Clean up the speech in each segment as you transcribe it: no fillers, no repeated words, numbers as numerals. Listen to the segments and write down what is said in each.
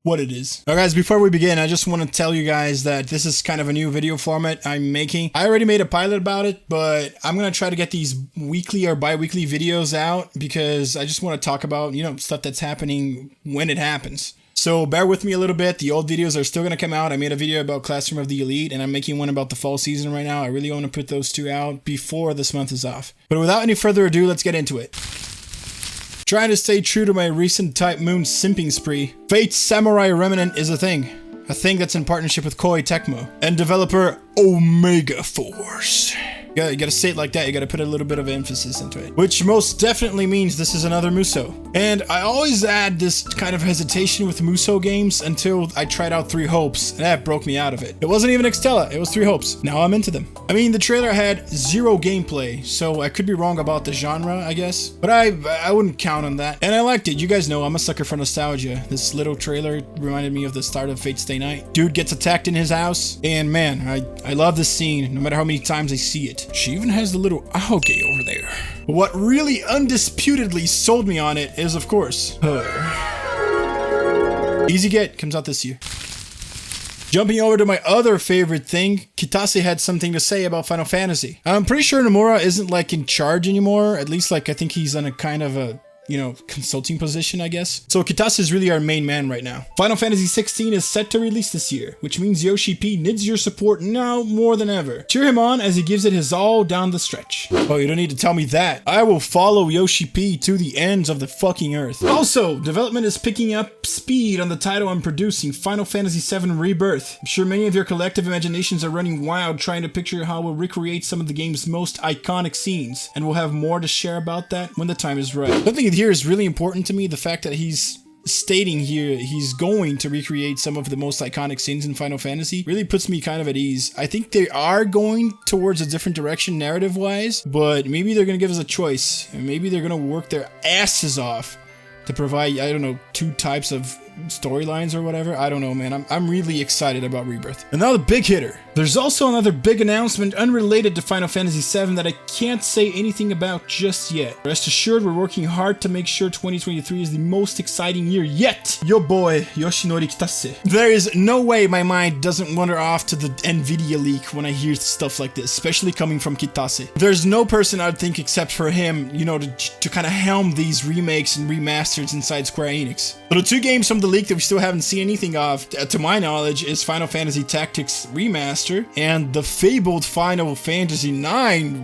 what it is. Alright guys, before we begin, I just want to tell you guys that this is kind of a new video format I'm making. I already made a pilot about it, but I'm going to try to get these weekly or bi-weekly videos out because I just want to talk about, you know, stuff that's happening when it happens. So bear with me a little bit. The old videos are still going to come out. I made a video about Classroom of the Elite, and I'm making one about the fall season right now. I really want to put those two out before this month is off. But without any further ado, let's get into it. Trying to stay true to my recent Type Moon simping spree, Fate's Samurai Remnant is a thing that's in partnership with Koei Tecmo and developer Omega Force. You gotta say it like that, you gotta put a little bit of emphasis into it. Which most definitely means this is another Musou. And I always had this kind of hesitation with Musou games until I tried out Three Hopes, and that broke me out of it. It wasn't even Extella, it was Three Hopes. Now I'm into them. I mean, the trailer had zero gameplay, so I could be wrong about the genre, I guess. But I wouldn't count on that. And I liked it. You guys know I'm a sucker for nostalgia. This little trailer reminded me of the start of Fate's Stay Night. Dude gets attacked in his house, and man, I love this scene, no matter how many times I see it. She even has the little algae over there. What really undisputedly sold me on it is, of course, her. Easy Get comes out this year. Jumping over to my other favorite thing, Kitase had something to say about Final Fantasy. I'm pretty sure Nomura isn't like in charge anymore, at least like I think he's on a kind of a, you know, consulting position, I guess. So Kitase is really our main man right now. Final Fantasy XVI is set to release this year, which means Yoshi P needs your support now more than ever. Cheer him on as he gives it his all down the stretch. Oh, you don't need to tell me that. I will follow Yoshi P to the ends of the fucking earth. Also, development is picking up speed on the title I'm producing, Final Fantasy VII Rebirth. I'm sure many of your collective imaginations are running wild trying to picture how we'll recreate some of the game's most iconic scenes, and we'll have more to share about that when the time is right. Something here is really important to me, the fact that he's stating here he's going to recreate some of the most iconic scenes in Final Fantasy really puts me kind of at ease. I think they are going towards a different direction narrative-wise, but maybe they're going to give us a choice, and maybe they're going to work their asses off to provide, I don't know, two types of storylines or whatever. I don't know, man. I'm really excited about Rebirth. And now the big hitter. There's also another big announcement unrelated to Final Fantasy VII that I can't say anything about just yet. Rest assured, we're working hard to make sure 2023 is the most exciting year yet. Yo boy, Yoshinori Kitase. There is no way my mind doesn't wander off to the Nvidia leak when I hear stuff like this, especially coming from Kitase. There's no person I'd think except for him, you know, to kind of helm these remakes and remasters inside Square Enix. So the two games from the leak that we still haven't seen anything of, to my knowledge, is Final Fantasy Tactics Remaster and the fabled Final Fantasy IX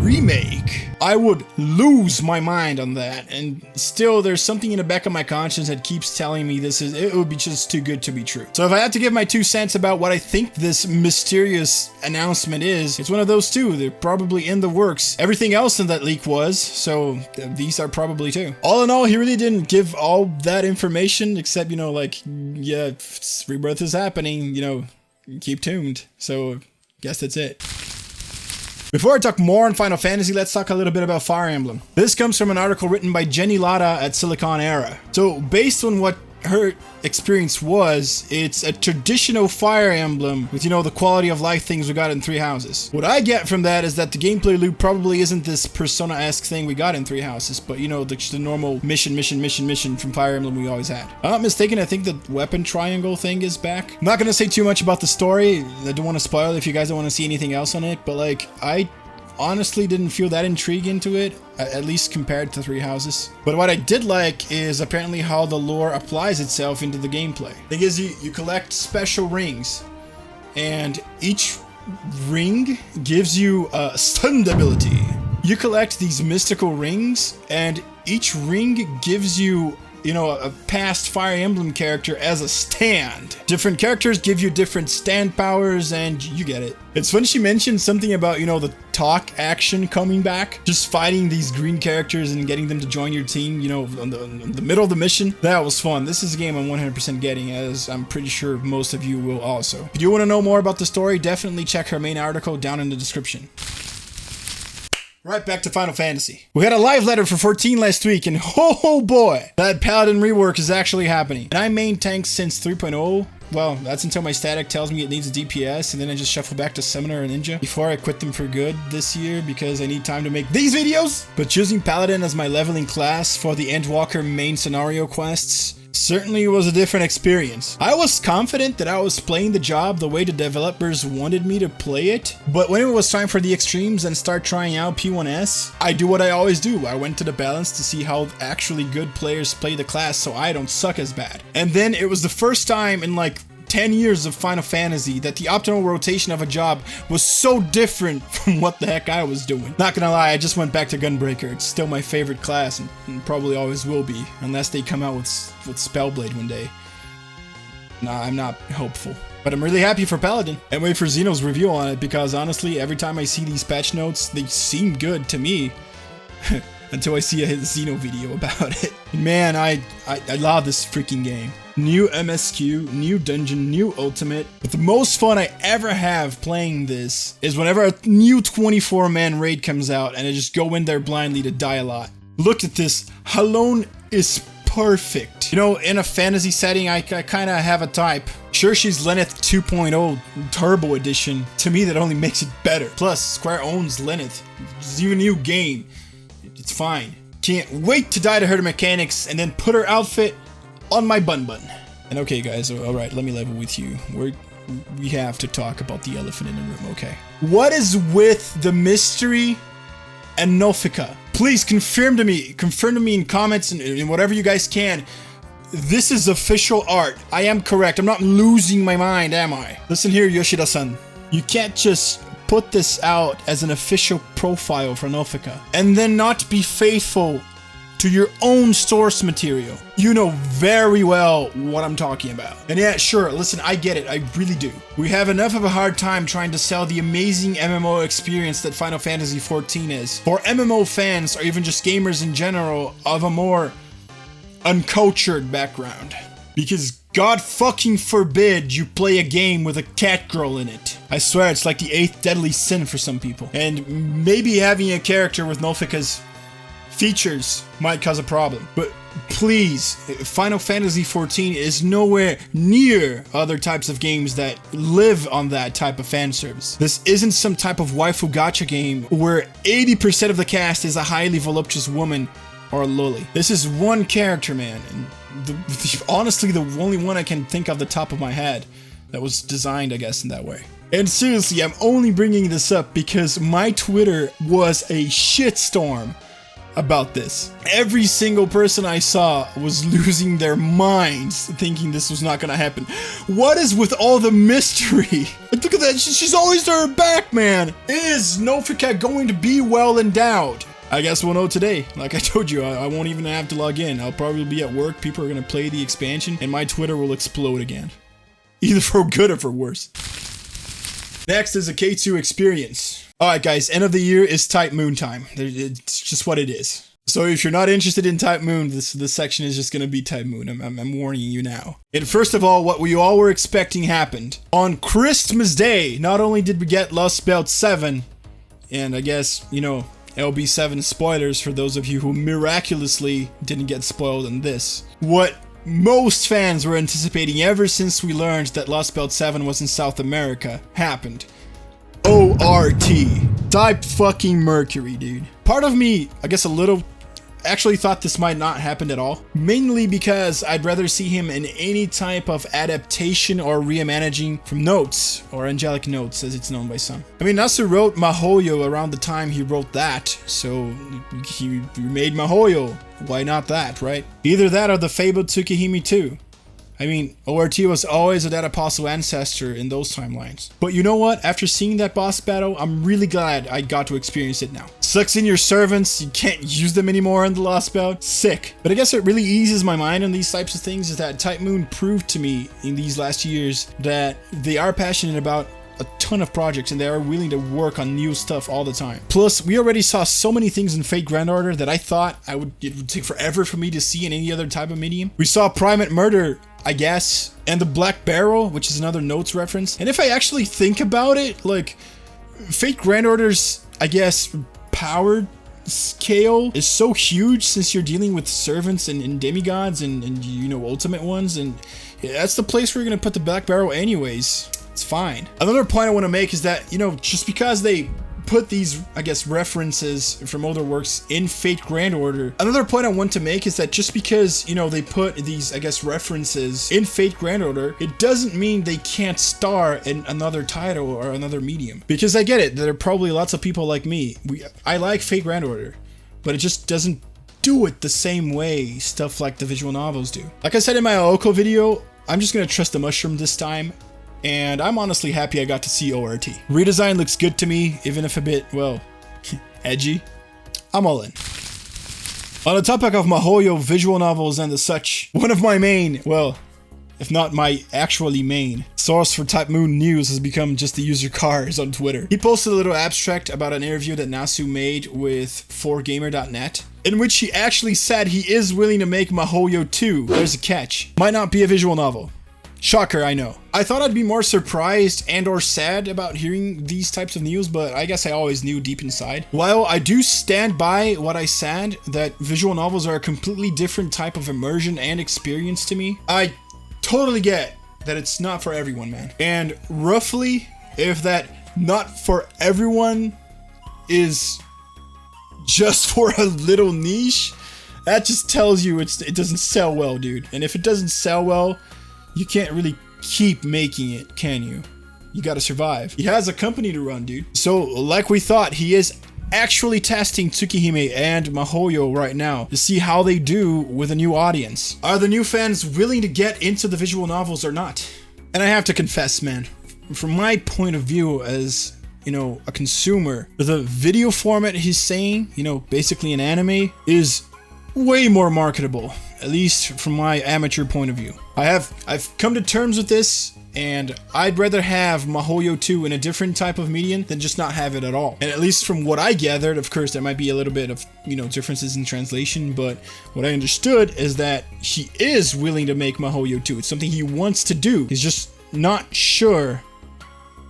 remake. I would lose my mind on that, and still there's something in the back of my conscience that keeps telling me it would be just too good to be true. So if I had to give my 2 cents about what I think this mysterious announcement is, it's one of those two. They're probably in the works. Everything else in that leak was, so these are probably too. All in all, he really didn't give all that information except, you know, like, yeah, Rebirth is happening, you know, keep tuned. So guess that's it. Before I talk more on Final Fantasy, let's talk a little bit about Fire Emblem. This comes from an article written by Jenny Latta at Silicon Era. So based on what her experience was, it's a traditional Fire Emblem with, you know, the quality of life things we got in Three Houses. What I get from that is that the gameplay loop probably isn't this Persona-esque thing we got in Three Houses, but, you know, the normal mission from Fire Emblem we always had. If I'm not mistaken, I think the weapon triangle thing is back. I'm not gonna say too much about the story. I don't want to spoil it if you guys don't want to see anything else on it, but like, I honestly didn't feel that intrigue into it, at least compared to Three Houses. But what I did like is apparently how the lore applies itself into the gameplay. The thing is, you collect special rings, and each ring gives you a stunned ability. You collect these mystical rings, and each ring gives you, you know, a past Fire Emblem character as a stand. Different characters give you different stand powers, and you get it. It's funny she mentioned something about, you know, the talk action coming back. Just fighting these green characters and getting them to join your team, you know, in the middle of the mission. That was fun. This is a game I'm 100% getting, as I'm pretty sure most of you will also. If you want to know more about the story, definitely check her main article down in the description. Right back to Final Fantasy. We had a live letter for 14 last week, and oh boy, that Paladin rework is actually happening. And I main tank since 3.0. Well, that's until my static tells me it needs a DPS, and then I just shuffle back to Summoner and Ninja before I quit them for good this year because I need time to make these videos. But choosing Paladin as my leveling class for the Endwalker main scenario quests certainly was a different experience. I was confident that I was playing the job the way the developers wanted me to play it, but when it was time for the extremes and start trying out P1S, I do what I always do. I went to the balance to see how actually good players play the class so I don't suck as bad. And then it was the first time in like 10 years of Final Fantasy that the optimal rotation of a job was so different from what the heck I was doing. Not gonna lie, I just went back to Gunbreaker. It's still my favorite class and probably always will be, unless they come out with Spellblade one day. Nah, I'm not hopeful. But I'm really happy for Paladin and wait for Xeno's review on it, because honestly, every time I see these patch notes, they seem good to me. Until I see a Xeno video about it. Man, I love this freaking game. New MSQ, new dungeon, new ultimate. But the most fun I ever have playing this is whenever a new 24-man raid comes out and I just go in there blindly to die a lot. Look at this. Halone is perfect. You know, in a fantasy setting, I kind of have a type. Sure, she's Lenneth 2.0 Turbo Edition. To me, that only makes it better. Plus, Square owns Lenneth. It's even a new game. It's fine. Can't wait to die to her mechanics and then put her outfit on my bun. And okay guys, alright, let me level with you. We have to talk about the elephant in the room, okay? What is with the mystery and Nophica? Please confirm to me in comments and whatever you guys can. This is official art. I am correct. I'm not losing my mind, am I? Listen here, Yoshida-san. You can't just put this out as an official profile for Nophica and then not be faithful to your own source material. You know very well what I'm talking about. And yeah, sure, listen, I get it, I really do. We have enough of a hard time trying to sell the amazing MMO experience that Final Fantasy XIV is, for MMO fans or even just gamers in general of a more uncultured background. Because God fucking forbid you play a game with a cat girl in it. I swear it's like the 8th deadly sin for some people. And maybe having a character with Nophica's features might cause a problem. But please, Final Fantasy XIV is nowhere near other types of games that live on that type of fan service. This isn't some type of waifu gacha game where 80% of the cast is a highly voluptuous woman or a loli. This is one character, man. And honestly, the only one I can think of the top of my head that was designed, I guess, in that way. And seriously, I'm only bringing this up because my Twitter was a shitstorm about this. Every single person I saw was losing their minds thinking this was not gonna happen. What is with all the mystery? Look at that, she's always to her back, man. Is Nophica going to be well endowed? I guess we'll know today. Like I told you, I won't even have to log in. I'll probably be at work, people are gonna play the expansion, and my Twitter will explode again. Either for good or for worse. Next is a K2 experience. Alright guys, end of the year is Type Moon time. It's just what it is. So if you're not interested in Type Moon, this section is just gonna be Type Moon. I'm warning you now. And first of all, what we all were expecting happened. On Christmas Day, not only did we get Lost Belt 7, and I guess, you know, LB7 spoilers for those of you who miraculously didn't get spoiled in this. What most fans were anticipating ever since we learned that Lost Belt 7 was in South America happened. ORT. Type fucking Mercury, dude. Part of me, I guess a little, actually thought this might not happen at all. Mainly because I'd rather see him in any type of adaptation or reimagining from Notes, or Angelic Notes as it's known by some. I mean, Nasu wrote Mahoyo around the time he wrote that, so he made Mahoyo. Why not that, right? Either that or the fabled Tsukihime 2. I mean, ORT was always a Dead Apostle ancestor in those timelines. But you know what? After seeing that boss battle, I'm really glad I got to experience it now. Sucks in your servants, you can't use them anymore in the Lost Belt. Sick. But I guess what really eases my mind on these types of things is that Type Moon proved to me in these last years that they are passionate about a ton of projects and they are willing to work on new stuff all the time. Plus, we already saw so many things in Fate Grand Order that I thought it would take forever for me to see in any other type of medium. We saw Primate Murder, I guess, and the Black Barrel, which is another Notes reference. And if I actually think about it, like, Fate Grand Order's, I guess, power scale is so huge since you're dealing with servants and demigods and you know, ultimate ones, and yeah, that's the place where you're gonna put the Black Barrel anyways. It's fine. Another point I want to make is that, you know, just because they put these, I guess, references from older works in Fate Grand Order. Another point I want to make is that just because, you know, they put these, I guess, references in Fate Grand Order, it doesn't mean they can't star in another title or another medium. Because I get it, there are probably lots of people like me. I like Fate Grand Order, but it just doesn't do it the same way stuff like the visual novels do. Like I said in my Aoko video, I'm just gonna trust the mushroom this time. And I'm honestly happy I got to see ORT. Redesign looks good to me, even if a bit, well, edgy. I'm all in. On the topic of MiHoYo visual novels and the such, one of my main, well, if not my actually main, source for Type Moon news has become just the user Cars on Twitter. He posted a little abstract about an interview that Nasu made with 4gamer.net, in which he actually said he is willing to make MiHoYo 2. There's a catch. Might not be a visual novel. Shocker, I know. I thought I'd be more surprised and or sad about hearing these types of news, but I guess I always knew deep inside. While I do stand by what I said, that visual novels are a completely different type of immersion and experience to me, I totally get that it's not for everyone, man. And roughly, if that not for everyone is just for a little niche, that just tells you it doesn't sell well, dude. And if it doesn't sell well, you can't really keep making it, can you? You gotta survive. He has a company to run, dude. So, like we thought, he is actually testing Tsukihime and MiHoYo right now to see how they do with a new audience. Are the new fans willing to get into the visual novels or not? And I have to confess, man, from my point of view as, you know, a consumer, the video format he's saying, you know, basically an anime, is way more marketable, at least from my amateur point of view. I've come to terms with this, and I'd rather have MiHoYo 2 in a different type of medium than just not have it at all. And at least from what I gathered, of course, there might be a little bit of, you know, differences in translation, but what I understood is that he is willing to make MiHoYo 2. It's something he wants to do. He's just not sure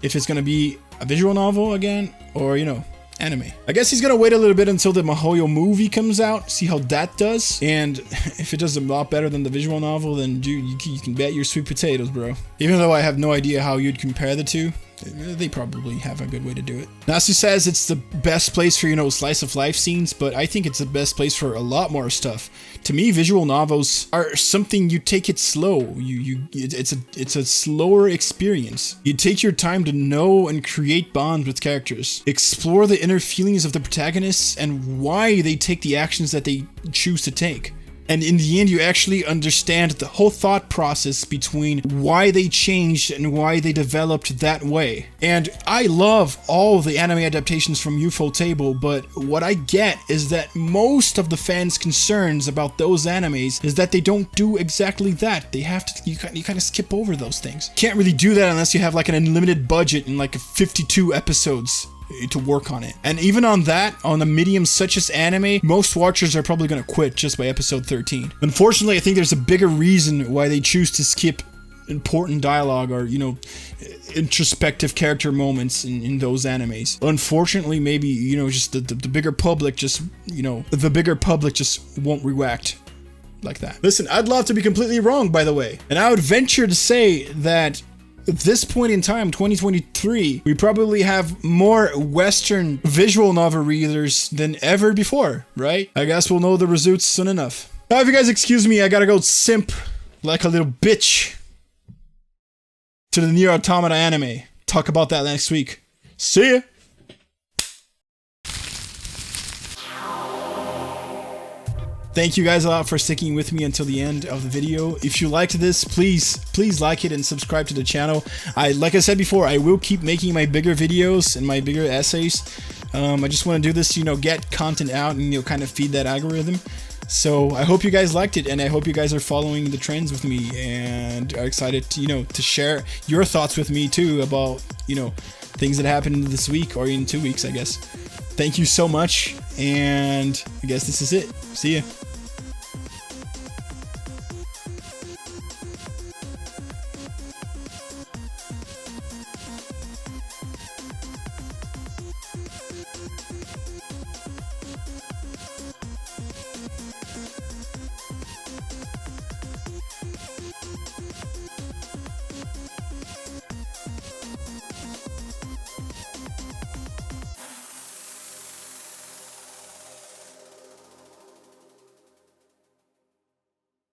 if it's gonna be a visual novel again, or, you know, anime. I guess he's gonna wait a little bit until the MiHoYo movie comes out, see how that does, and if it does a lot better than the visual novel, then dude, you can bet your sweet potatoes, bro. Even though I have no idea how you'd compare the two, they probably have a good way to do it. Nasu says it's the best place for, you know, slice of life scenes, but I think it's the best place for a lot more stuff. To me, visual novels are something you take it slow. It's a slower experience. You take your time to know and create bonds with characters. Explore the inner feelings of the protagonists and why they take the actions that they choose to take. And in the end, you actually understand the whole thought process between why they changed and why they developed that way. And I love all the anime adaptations from Ufotable, but what I get is that most of the fans' concerns about those animes is that they don't do exactly that. They have to, you kind of skip over those things. Can't really do that unless you have like an unlimited budget and like 52 episodes to work on it. And even on that, on a medium such as anime, most watchers are probably gonna quit just by episode 13. Unfortunately, I think there's a bigger reason why they choose to skip important dialogue or, you know, introspective character moments in those animes. Unfortunately, maybe, you know, just the bigger public just, you know, the bigger public just won't react like that. Listen, I'd love to be completely wrong, by the way. And I would venture to say that at this point in time, 2023, we probably have more Western visual novel readers than ever before, right? I guess we'll know the results soon enough. Now, if you guys excuse me, I gotta go simp like a little bitch to the Nier Automata anime. Talk about that next week. See ya! Thank you guys a lot for sticking with me until the end of the video. If you liked this, please like it and subscribe to the channel. Like I said before, I will keep making my bigger videos and my bigger essays. I just want to do this, you know, get content out and, you know, kind of feed that algorithm. So I hope you guys liked it, and I hope you guys are following the trends with me and are excited to, you know, to share your thoughts with me too about, you know, things that happened this week or in 2 weeks, I guess. Thank you so much, and I guess this is it. See ya.